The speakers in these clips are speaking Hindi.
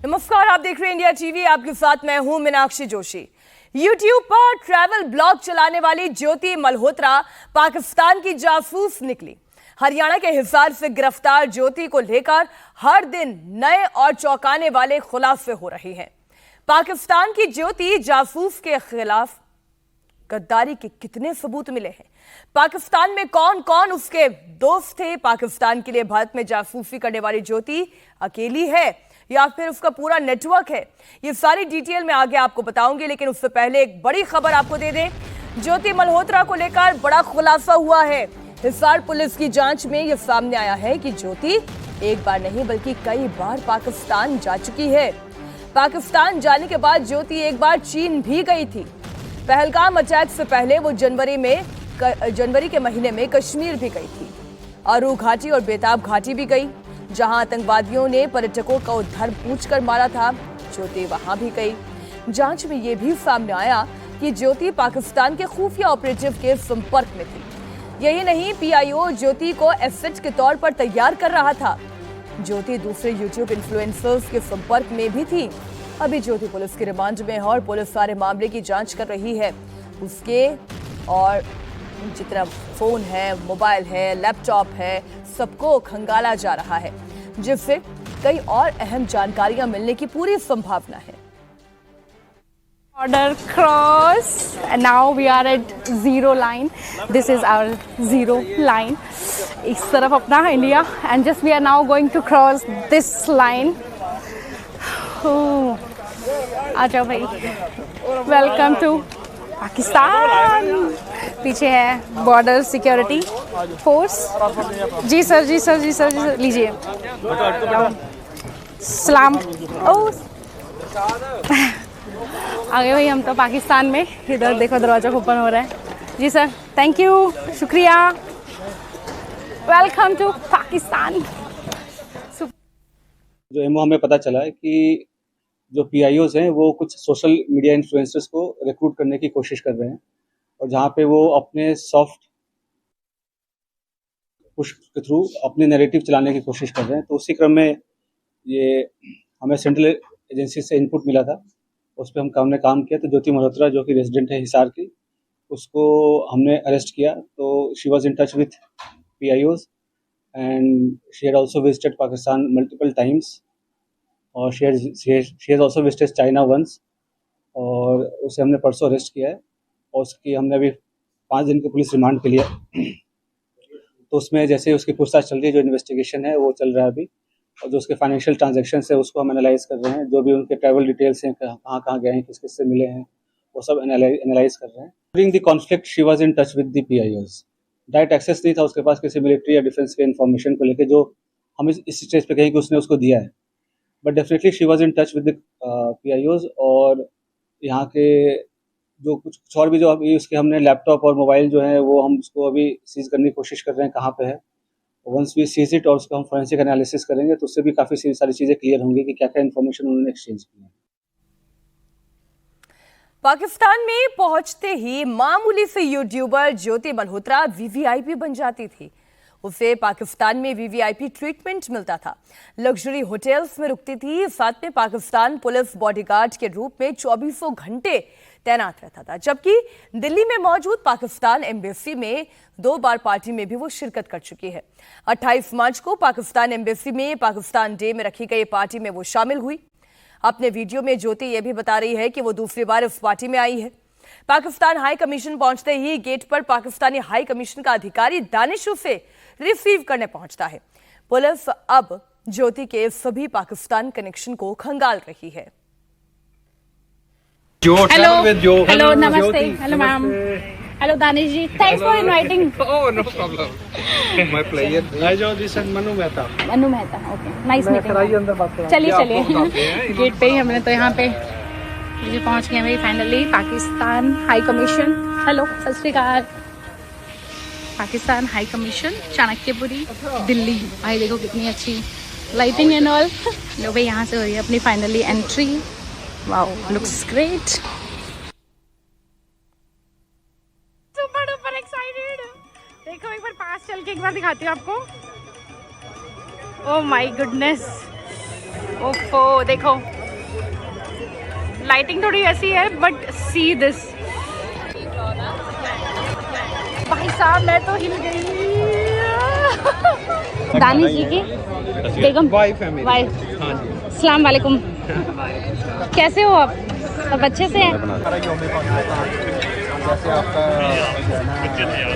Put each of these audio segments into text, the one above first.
नमस्कार, आप देख रहे हैं इंडिया टीवी। आपके साथ मैं हूं मीनाक्षी जोशी। YouTube पर ट्रैवल ब्लॉग चलाने वाली ज्योति मल्होत्रा पाकिस्तान की जासूस निकली। हरियाणा के हिसार से गिरफ्तार ज्योति को लेकर हर दिन नए और चौंकाने वाले खुलासे हो रहे हैं। पाकिस्तान की ज्योति जासूस के खिलाफ गद्दारी के कितने सबूत मिले हैं? पाकिस्तान में कौन कौन उसके दोस्त थे? पाकिस्तान के लिए भारत में जासूसी करने वाली ज्योति अकेली है या फिर उसका पूरा नेटवर्क है? ये सारी डिटेल में आगे आपको बताऊंगी, लेकिन उससे पहले एक बड़ी खबर आपको दे दें। ज्योति मल्होत्रा को लेकर बड़ा खुलासा हुआ है। हिसार पुलिस की जांच में यह सामने आया है कि ज्योति एक बार नहीं बल्कि कई बार पाकिस्तान जा चुकी है। पाकिस्तान जाने के बाद ज्योति एक बार चीन भी गई थी। पहलगाम अटैक से पहले वो जनवरी के महीने में कश्मीर भी गई थी। अरू घाटी और बेताब घाटी भी गई, जहां आतंकवादियों ने पर्यटकों का उद्धार पूछकर मारा था। ज्योति वहां भी गई। जांच में यह भी सामने आया कि ज्योति पाकिस्तान के खुफिया ऑपरेटिव के संपर्क में थी। यही नहीं, पीआईओ ज्योति को एसेट के तौर पर तैयार कर रहा था। ज्योति दूसरे यूट्यूब इन्फ्लुएंसर्स के संपर्क में भी थी। अभी ज्योति पुलिस के रिमांड में है और पुलिस सारे मामले की जांच कर रही है। उसके और जितना फोन है, मोबाइल है, लैपटॉप है, सबको खंगाला जा रहा है, जिससे कई और अहम जानकारियां मिलने की पूरी संभावना है। Border cross and now we are at zero line. This is our zero line. इस तरफ अपना India and just we are now going to cross this line. आ जाओ भाई। Welcome to Pakistan. पीछे है बॉर्डर सिक्योरिटी फोर्स। जी सर, जी सर, जी सर, जी सर, लीजिए सलाम। ओ आगे भाई, हम तो पाकिस्तान में। इधर देखो दरवाजा ओपन हो रहा है। जी सर, थैंक यू, शुक्रिया। Welcome to Pakistan. जो एमओ हमें पता चला है कि जो पीआईओज हैं वो कुछ सोशल मीडिया इन्फ्लुएंसर्स को रिक्रूट करने की कोशिश कर रहे हैं, और जहाँ पे वो अपने सॉफ्ट पुश के थ्रू अपने नैरेटिव चलाने की कोशिश कर रहे हैं। तो उसी क्रम में ये हमें सेंट्रल एजेंसी से इनपुट मिला था, उस पर हमने काम किया। तो ज्योति मल्होत्रा जो कि रेजिडेंट है हिसार की, उसको हमने अरेस्ट किया। तो she was in touch with PIOs and she had also visited Pakistan multiple times, और she has also visited China once, और उसे हमने परसों अरेस्ट किया है। और उसकी हमने अभी 5 दिन के पुलिस रिमांड के लिए। तो उसमें जैसे उसकी पूछताछ चल रही है, जो इन्वेस्टिगेशन है वो चल रहा है अभी, और जो उसके फाइनेंशियल ट्रांजैक्शन है उसको हम एनालाइज कर रहे हैं। जो भी उनके ट्रैवल डिटेल्स हैं, कहाँ कहाँ गए हैं, किस किस से मिले हैं, वो सब एनालाइज कर रहे हैं। During the conflict she was in touch with the PIOs. Direct access नहीं था उसके पास किसी मिलिट्री या डिफेंस के इन्फॉर्मेशन को लेकर, जो हम इस स्टेज पे कहें कि उसने उसको दिया है। But definitely she was in touch with the पीआईओज। और यहाँ के जो कुछ और भी जो अभी उसके हमने लैपटॉप और मोबाइल जो है वो हम उसको अभी सीज करने की कोशिश कर रहे हैं, कहाँ पे है। वंस वी सीज इट और उसका हम फोरेंसिक एनालिसिस करेंगे, तो उससे भी काफ़ी सारी चीज़ें क्लियर होंगी कि क्या क्या इन्फॉर्मेशन उन्होंने एक्सचेंज की है। पाकिस्तान में पहुंचते ही मामूली से यूट्यूबर ज्योति मल्होत्रा वीवीआईपी बन जाती थी। उसे पाकिस्तान में वीवीआईपी ट्रीटमेंट मिलता था, लग्जरी होटल्स में रुकती थी, साथ में पाकिस्तान पुलिस बॉडीगार्ड के रूप में 24 घंटे तैनात रहता था। जबकि दिल्ली में मौजूद पाकिस्तान एम्बेसी में 2 बार पार्टी में भी वो शिरकत कर चुकी है। 28 मार्च को पाकिस्तान एम्बेसी में पाकिस्तान डे में रखी गई पार्टी में वो शामिल हुई। अपने वीडियो में ज्योति ये भी बता रही है कि वो दूसरी बार इस पार्टी में आई है। पाकिस्तान हाई कमीशन पहुंचते ही गेट पर पाकिस्तानी हाई कमीशन का अधिकारी दानिश उसे रिसीव करने पहुंचता है। पुलिस अब ज्योति के सभी पाकिस्तान कनेक्शन को खंगाल रही है। हेलो, नमस्ते। Hello ma'am. Hello Danish ji, thanks for inviting. Oh no problem, my pleasure. राइजो this end Manu Mehta, okay, nice meeting. चलिए गेट पे ही हमने तो यहाँ पे मुझे पहुँच गए भाई finally Pakistan high commission. Hello, सत श्री अकाल। Pakistan high commission Chanakyapuri Delhi. भाई देखो कितनी अच्छी लाइटिंग एंड ऑल। लो भाई, यहाँ से हो रही है अपनी finally entry. Wow, looks great. Super duper excited. देखो एक बार पास चल के एक बार दिखाती हूँ आपको। ओह माय गुडनेस, ओफो देखो लाइटिंग थोड़ी ऐसी है बट सी दिस भाई साहब मैं तो हिल गई। दानिश जी की बेगम वाइफ है मेरी। वाइफ। हाँ जी। अस्सलाम वालेकुम। कैसे हो आप? सब अच्छे से हैं? हमारा यौम पाकिस्तान जैसे आपका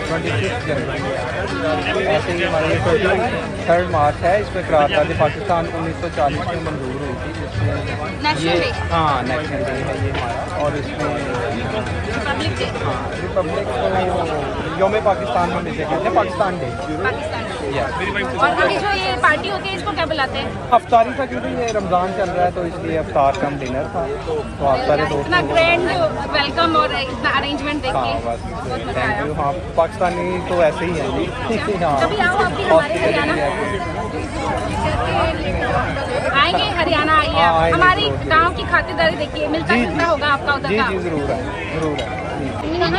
26 जनवरी ऐसे ही हमारा 23 मार्च है। इस पर करारदाद पाकिस्तान 1940 में मंजूर हुई थी, जिसमें ये हाँ नेशनल डे है ये हमारा। और इसमें रिपब्लिक यौम पाकिस्तान हम इसे कहते हैं, पाकिस्तान डे। और अभी जो ये पार्टी होती है इसको क्या बुलाते हैं? अफ्तारी था, क्योंकि ये रमज़ान चल रहा है तो इसलिए अफ्तार कम डिनर था। तो आप सारे दोस्त इतना ग्रैंड वेलकम और इतना अरेंजमेंट देख हाँ के बस थैंक यू। हाँ पाकिस्तानी तो ऐसे ही हैं जी। हाँ कभी आओ आपकी हमारे हरियाणा आएंगे, हरियाणा आइए हाँ, आप। आएंगे हमारी जरूर। गांव की खातिरदारी देखिए, मिलता जुलता होगा आपका उधर जी का। जी ज़रूर है, ज़रूर है।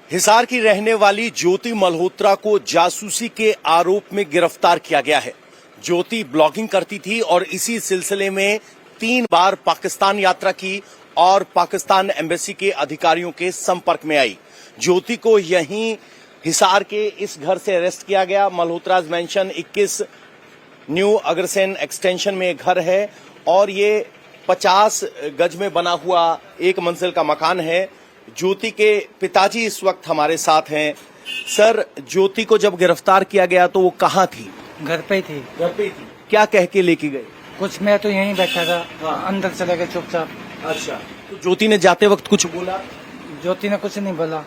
हिसार की रहने वाली ज्योति मल्होत्रा को जासूसी के आरोप में गिरफ्तार किया गया है। ज्योति ब्लॉगिंग करती थी और इसी सिलसिले में 3 बार पाकिस्तान यात्रा की और पाकिस्तान एम्बेसी के अधिकारियों के संपर्क में आई। ज्योति को यहीं हिसार के इस घर से अरेस्ट किया गया। Malhotra's mention 21 new Agrasen extension में एक घर है और ये 50 गज में बना हुआ एक मंजिल का मकान है। ज्योति के पिताजी इस वक्त हमारे साथ हैं। सर, ज्योति को जब गिरफ्तार किया गया तो वो कहाँ थी? घर पे ही थी। घर पे थी। क्या कह के लेके गए? कुछ मैं तो यहीं बैठा था। हाँ। अंदर चले गए चुपचाप। अच्छा, तो ज्योति ने जाते वक्त कुछ बोला? ज्योति ने कुछ नहीं बोला।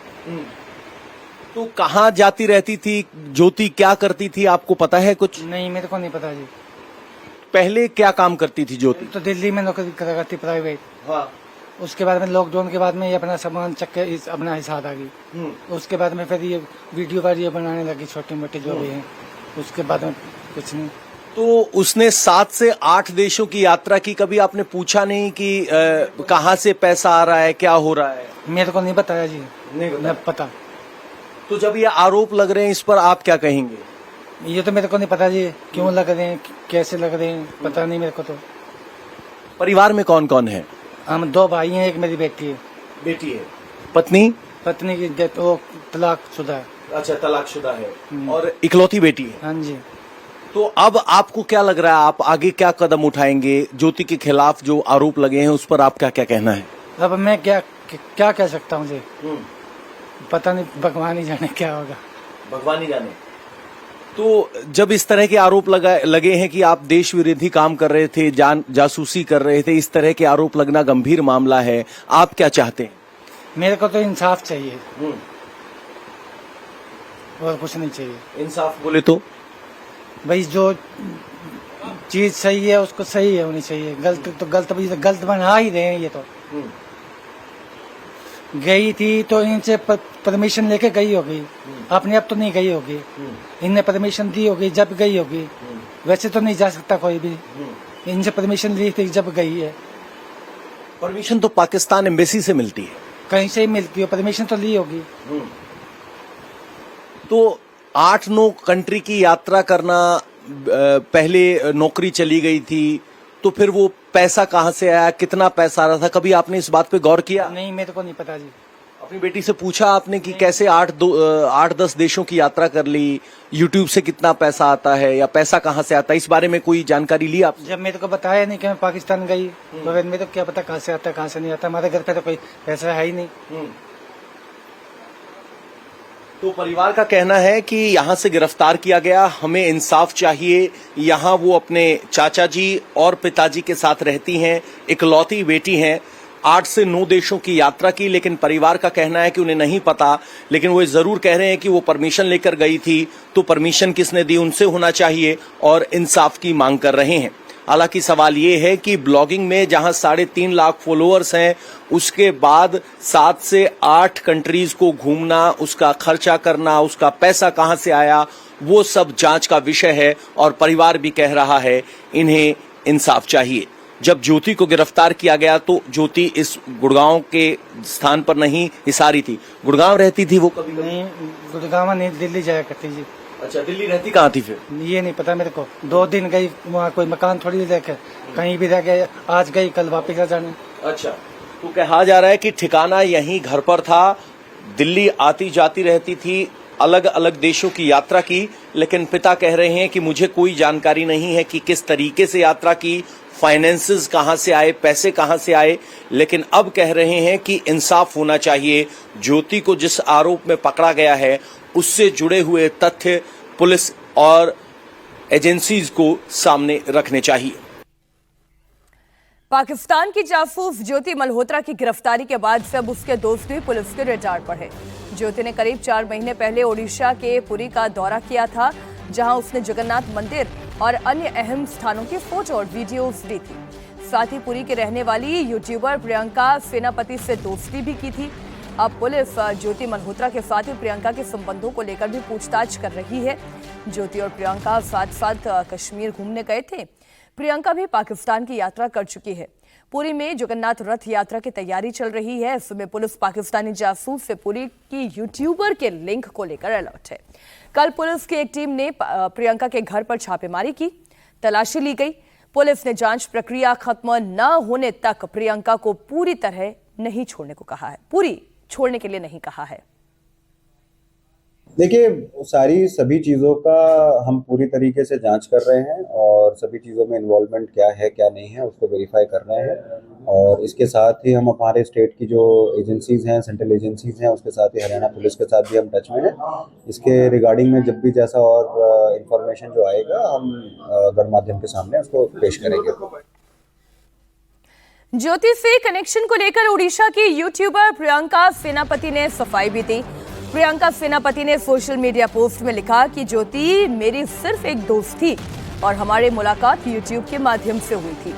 तो कहाँ जाती रहती थी ज्योति, क्या करती थी, आपको पता है कुछ? नहीं, मेरे को नहीं पता जी। पहले क्या काम करती थी ज्योति? तो दिल्ली में नौकरी करा करती प्राइवेट। हाँ। उसके बाद में लॉकडाउन के बाद में ये अपना सामान चक के अपना हिसाब आ गई। उसके बाद में फिर ये वीडियो बनाने लगी छोटी मोटी जो भी है। उसके बाद में कुछ नहीं। तो उसने 7 से 8 देशों की यात्रा की। कभी आपने पूछा नहीं कि कहाँ से पैसा आ रहा है, क्या हो रहा है? मेरे को नहीं बताया जी। नहीं पता। तो जब ये आरोप लग रहे हैं इस पर आप क्या कहेंगे? ये तो मेरे को नहीं पता जी, क्यों लग रहे हैं, कैसे लग रहे हैं, पता नहीं मेरे को। तो परिवार में कौन कौन है? हम 2 भाई हैं, एक मेरी बेटी है। बेटी है। पत्नी? पत्नी की डेथ, वो तलाकशुदा है। अच्छा, तलाकशुदा है। और इकलौती बेटी है। हाँ जी। तो अब आपको क्या लग रहा है, आप आगे क्या कदम उठाएंगे? ज्योति के खिलाफ जो आरोप लगे हैं उस पर आप क्या क्या कहना है? अब मैं क्या कह सकता हूँ जी, पता नहीं, भगवान ही जाने क्या होगा। भगवान ही जाने। तो जब इस तरह के आरोप लगे हैं कि आप देश विरोधी काम कर रहे थे, जासूसी कर रहे थे, इस तरह के आरोप लगना गंभीर मामला है, आप क्या चाहते हैं? मेरे को तो इंसाफ चाहिए और कुछ नहीं चाहिए। इंसाफ बोले तो भाई जो चीज सही है उसको सही है होनी चाहिए, गलत तो गलत बना ही रहे हैं। ये तो गई थी तो इनसे परमिशन लेके गई होगी, अपने आप तो नहीं गई होगी, इनने परमिशन दी होगी जब गई होगी। वैसे तो नहीं जा सकता कोई भी, इनसे परमिशन ली थी जब गई है। परमिशन तो पाकिस्तान एम्बेसी से मिलती है, कहीं से ही मिलती हो, परमिशन तो ली होगी। तो 8-9 कंट्री की यात्रा करना, पहले नौकरी चली गई थी, तो फिर वो पैसा कहाँ से आया, कितना पैसा आ रहा था, कभी आपने इस बात पे गौर किया? नहीं, मेरे को नहीं पता जी। अपनी बेटी से पूछा आपने कि कैसे 8-10 देशों की यात्रा कर ली, यूट्यूब से कितना पैसा आता है या पैसा कहाँ से आता है, इस बारे में कोई जानकारी ली आप? जब मेरे को बताया नहीं कि मैं पाकिस्तान गई तो फिर मेरे को क्या पता कहाँ से आता है कहाँ से नहीं आता। हमारे घर पे तो कोई पैसा है ही नहीं। तो परिवार का कहना है कि यहाँ से गिरफ्तार किया गया, हमें इंसाफ चाहिए। यहाँ वो अपने चाचा जी और पिताजी के साथ रहती हैं, इकलौती बेटी हैं। 8 से 9 देशों की यात्रा की, लेकिन परिवार का कहना है कि उन्हें नहीं पता, लेकिन वो जरूर कह रहे हैं कि वो परमिशन लेकर गई थी, तो परमिशन किसने दी, उनसे होना चाहिए, और इंसाफ की मांग कर रहे हैं। हालांकि सवाल ये है कि ब्लॉगिंग में जहां 3.5 लाख फॉलोअर्स हैं, उसके बाद 7 से 8 कंट्रीज को घूमना, उसका खर्चा करना, उसका पैसा कहां से आया, वो सब जांच का विषय है। और परिवार भी कह रहा है इन्हें इंसाफ चाहिए। जब ज्योति को गिरफ्तार किया गया तो ज्योति इस गुड़गांव के स्थान पर नहीं, हिसारी थी। गुड़गांव रहती थी वो? कभी नहीं, गुड़गांव नहीं, दिल्ली जाया करती जी। अच्छा, दिल्ली रहती कहाँ थी फिर? ये नहीं पता मेरे को। 2 दिन गई वहाँ, कोई मकान थोड़ी रह के कहीं भी रह गए, आज गई कल वापस आ जाने। अच्छा, तो कहा जा रहा है कि ठिकाना यहीं घर पर था, दिल्ली आती जाती रहती थी, अलग अलग देशों की यात्रा की, लेकिन पिता कह रहे हैं कि मुझे कोई जानकारी नहीं है कि किस तरीके से यात्रा की, फाइनेंसेस कहां से आए, पैसे कहां से आए, लेकिन अब कह रहे हैं कि इंसाफ होना चाहिए। ज्योति को जिस आरोप में पकड़ा गया है उससे जुड़े हुए तथ्य पुलिस और एजेंसीज को सामने रखने चाहिए। पाकिस्तान की जासूस ज्योति मल्होत्रा की गिरफ्तारी के बाद से अब उसके दोस्त भी पुलिस के रडार पर है। ज्योति ने करीब 4 महीने पहले ओडिशा के पुरी का दौरा किया था, जहां उसने जगन्नाथ मंदिर और अन्य अहम स्थानों की फोटो और वीडियोस ली थी। साथ ही पुरी के रहने वाली यूट्यूबर प्रियंका सेनापति से दोस्ती भी की थी। अब पुलिस ज्योति मल्होत्रा के साथ ही प्रियंका के संबंधों को लेकर भी पूछताछ कर रही है। ज्योति और प्रियंका साथ साथ कश्मीर घूमने गए थे। प्रियंका भी पाकिस्तान की यात्रा कर चुकी है। पुरी में जगन्नाथ रथ यात्रा की तैयारी चल रही है। इसमें पुलिस पाकिस्तानी जासूस से पुरी की यूट्यूबर के लिंक को लेकर अलर्ट है। कल पुलिस की एक टीम ने प्रियंका के घर पर छापेमारी की, तलाशी ली गई। पुलिस ने जांच प्रक्रिया खत्म न होने तक प्रियंका को पूरी तरह नहीं छोड़ने को कहा है, पूरी छोड़ने के लिए नहीं कहा है। देखिए, सभी चीज़ों का हम पूरी तरीके से जांच कर रहे हैं और सभी चीज़ों में इन्वॉल्वमेंट क्या है क्या नहीं है उसको वेरीफाई कर रहे हैं। और इसके साथ ही हम हमारे स्टेट की जो एजेंसीज हैं, सेंट्रल एजेंसीज हैं, उसके साथ ही हरियाणा पुलिस के साथ भी हम टच में हैं। इसके रिगार्डिंग में जब भी जैसा और इन्फॉर्मेशन जो आएगा हम गणमाध्यम के सामने उसको पेश करेंगे। ज्योति से कनेक्शन को लेकर उड़ीसा की यूट्यूबर प्रियंका सेनापति ने सफाई भी दी। प्रियंका सेनापति ने सोशल मीडिया पोस्ट में लिखा कि ज्योति मेरी सिर्फ एक दोस्त थी और हमारी मुलाकात यूट्यूब के माध्यम से हुई थी।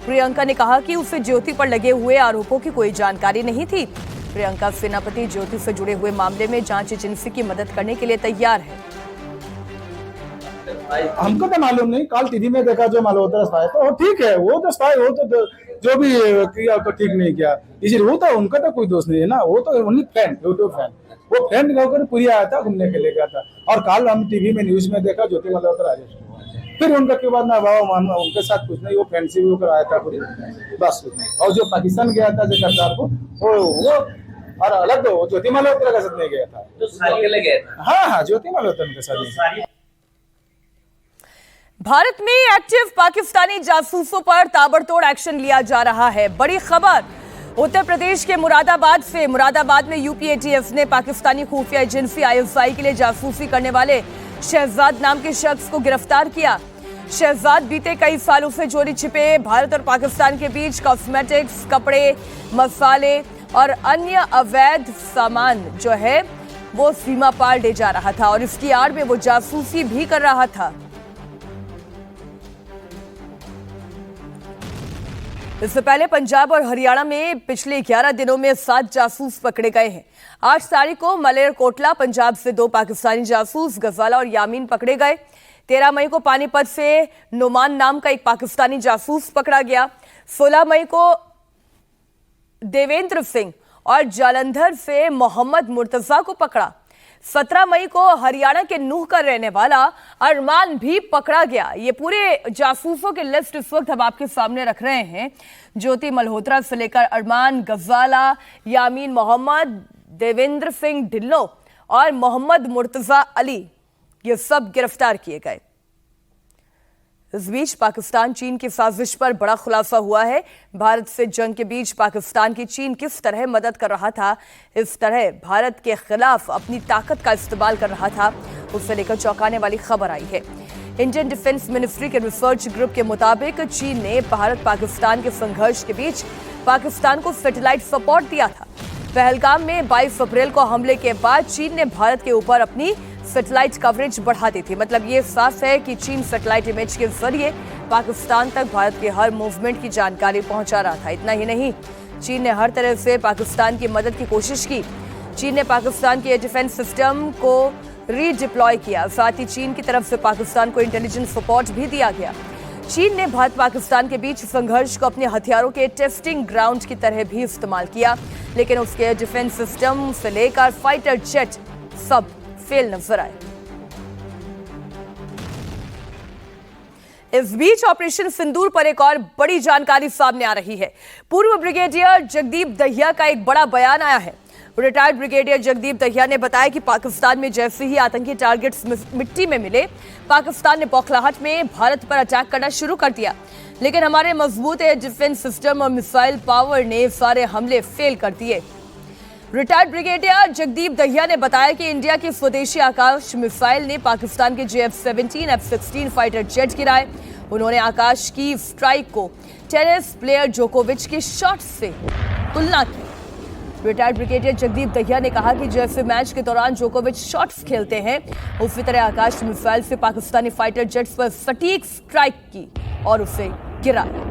प्रियंका ने कहा कि उसे ज्योति पर लगे हुए आरोपों की कोई जानकारी नहीं थी। प्रियंका सेनापति ज्योति से जुड़े हुए मामले में जांच एजेंसी की मदद करने के लिए तैयार है। हमको तो मालूम नहीं, कल टीवी में देखा जो मल्होत्रा स्पाई, तो ठीक है, वो तो स्पाई, वो तो जो भी किया तो ठीक नहीं किया, इसलिए वो तो उनका तो कोई दोष नहीं है ना, वो तो ओनली फ्रेंड, यूट्यूब फ्रेंड, वो फ्रेंड होकर पूरी आया था, घूमने के लिए गया था। और कल हम टीवी में न्यूज में देखा ज्योति मल्होत्रा अरेस्ट हुआ, फिर उनका के बाद ना बाबा उनके साथ कुछ नहीं, वो फ्रेंडशिप होकर आया था पूरी, बस कुछ नहीं। और जो पाकिस्तान गया था जो करतारपुर, वो और अलग तो ज्योति मल्होत्रा के साथ नहीं गया था, तो साथ गया था। हाँ, ज्योति मल्होत्रा के साथ। भारत में एक्टिव पाकिस्तानी जासूसों पर ताबड़तोड़ एक्शन लिया जा रहा है। बड़ी खबर उत्तर प्रदेश के मुरादाबाद से। मुरादाबाद में यूपीएटीएफ ने पाकिस्तानी खुफिया एजेंसी आईएसआई के लिए जासूसी करने वाले शहजाद नाम के शख्स को गिरफ्तार किया। शहजाद बीते कई सालों से चोरी छिपे भारत और पाकिस्तान के बीच कॉस्मेटिक्स, कपड़े, मसाले और अन्य अवैध सामान जो है वो सीमा पार ले जा रहा था और इसकी आड़ में वो जासूसी भी कर रहा था। इससे पहले पंजाब और हरियाणा में पिछले 11 दिनों में 7 जासूस पकड़े गए हैं। 8 तारीख को मलेरकोटला पंजाब से 2 पाकिस्तानी जासूस गजाला और यामीन पकड़े गए। 13 मई को पानीपत से नोमान नाम का एक पाकिस्तानी जासूस पकड़ा गया। 16 मई को देवेंद्र सिंह और जालंधर से मोहम्मद मुर्तजा को पकड़ा। 17 मई को हरियाणा के नूह का रहने वाला अरमान भी पकड़ा गया। ये पूरे जासूसों की लिस्ट इस वक्त हम आपके सामने रख रहे हैं। ज्योति मल्होत्रा से लेकर अरमान, गजाला, यामीन मोहम्मद, देवेंद्र सिंह ढिल्लो और मोहम्मद मुर्तजा अली, ये सब गिरफ्तार किए गए। इस बीच पाकिस्तान चीन की साजिश पर बड़ा खुलासा हुआ है। भारत से जंग के बीच पाकिस्तान की चीन किस तरह मदद कर रहा था, इस तरह भारत के खिलाफ अपनी ताकत का इस्तेमाल कर रहा था, उससे लेकर चौंकाने वाली खबर आई है। इंडियन डिफेंस मिनिस्ट्री के रिसर्च ग्रुप के मुताबिक चीन ने भारत पाकिस्तान के संघर्ष के बीच पाकिस्तान को सैटेलाइट सपोर्ट दिया था। पहलगाम में 22 अप्रैल को हमले के बाद चीन ने भारत के ऊपर अपनी सैटेलाइट कवरेज बढ़ा दी थी। मतलब ये साफ है कि चीन सैटेलाइट इमेज के जरिए पाकिस्तान तक भारत के हर मूवमेंट की जानकारी पहुंचा रहा था। इतना ही नहीं, चीन ने हर तरह से पाकिस्तान की मदद की कोशिश की। चीन ने पाकिस्तान के डिफेंस सिस्टम को रीडिप्लॉय किया। साथ ही चीन की तरफ से पाकिस्तान को इंटेलिजेंस सपोर्ट भी दिया गया। चीन ने भारत पाकिस्तान के बीच संघर्ष को अपने हथियारों के टेस्टिंग ग्राउंड की तरह भी इस्तेमाल किया, लेकिन उसके डिफेंस सिस्टम से लेकर फाइटर जेट सब फेल नजर आए। इस बीच ऑपरेशन सिंदूर पर एक और बड़ी जानकारी सामने आ रही है। पूर्व ब्रिगेडियर जगदीप दहिया का एक बड़ा बयान आया है। रिटायर्ड ब्रिगेडियर जगदीप दहिया ने बताया कि पाकिस्तान में जैसे ही आतंकी टारगेट्स मिट्टी में मिले, पाकिस्तान ने बौखलाहट में भारत पर अटैक करना शुरू कर दिया, लेकिन हमारे मजबूत एयर डिफेंस सिस्टम और मिसाइल पावर ने सारे हमले फेल कर दिए। रिटायर्ड ब्रिगेडियर जगदीप दहिया ने बताया कि इंडिया की स्वदेशी आकाश मिसाइल ने पाकिस्तान के JF-17, F-16 फाइटर जेट गिराए। उन्होंने आकाश की स्ट्राइक को टेनिस प्लेयर जोकोविच के शॉट से तुलना की। रिटायर्ड ब्रिगेडियर जगदीप दहिया ने कहा कि जैसे मैच के दौरान जोकोविच शॉट्स खेलते हैं, उसी तरह आकाश मिसाइल से पाकिस्तानी फाइटर जेट्स पर सटीक स्ट्राइक की और उसे गिराया।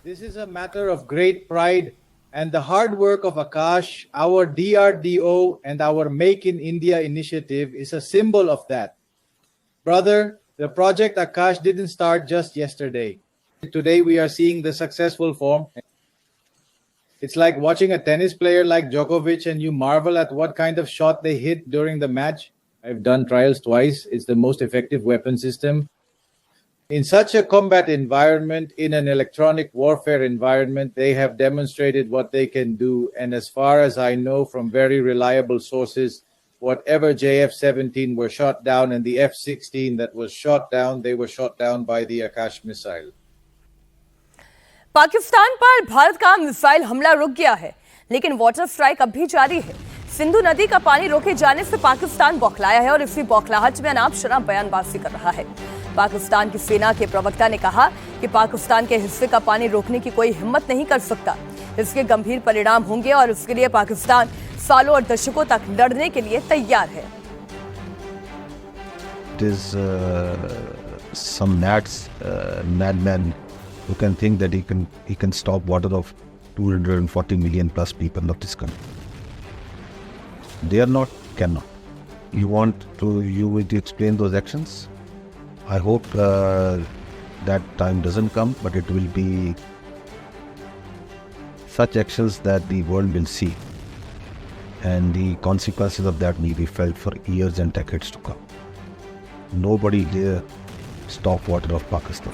This is a matter of great pride, and the hard work of Akash, our DRDO, and our Make in India initiative is a symbol of that. Brother, the project Akash didn't start just yesterday. Today we are seeing the successful form. It's like watching a tennis player like Djokovic and you marvel at what kind of shot they hit during the match. I've done trials twice. It's the most effective weapon system. In such a combat environment, in an electronic warfare environment, they have demonstrated what they can do. And as far as I know from very reliable sources, whatever JF-17 were shot down and the F-16 that was shot down, they were shot down by the Akash missile. Pakistan पर भारत का मिसाइल हमला रुक गया है, लेकिन वाटर स्ट्राइक अब भी जारी है। सिंधु नदी का पानी रोके जाने से पाकिस्तान बौखलाया है और इसी बौखलाहट में अनाप शनाप बयानबाजी कर रहा है। पाकिस्तान की सेना के प्रवक्ता ने कहा कि पाकिस्तान के हिस्से का पानी रोकने की कोई हिम्मत नहीं कर सकता। इसके गंभीर परिणाम होंगे और इसके लिए पाकिस्तान सालों और दशकों तक लड़ने के लिए तैयार है। It is some madman who can think that he can stop water of 240 million plus people of this country. They are not, cannot. You will to explain those actions? I hope that time doesn't come, but it will be such actions that the world will see, and the consequences of that may be felt for years and decades to come. Nobody dare stop water of Pakistan.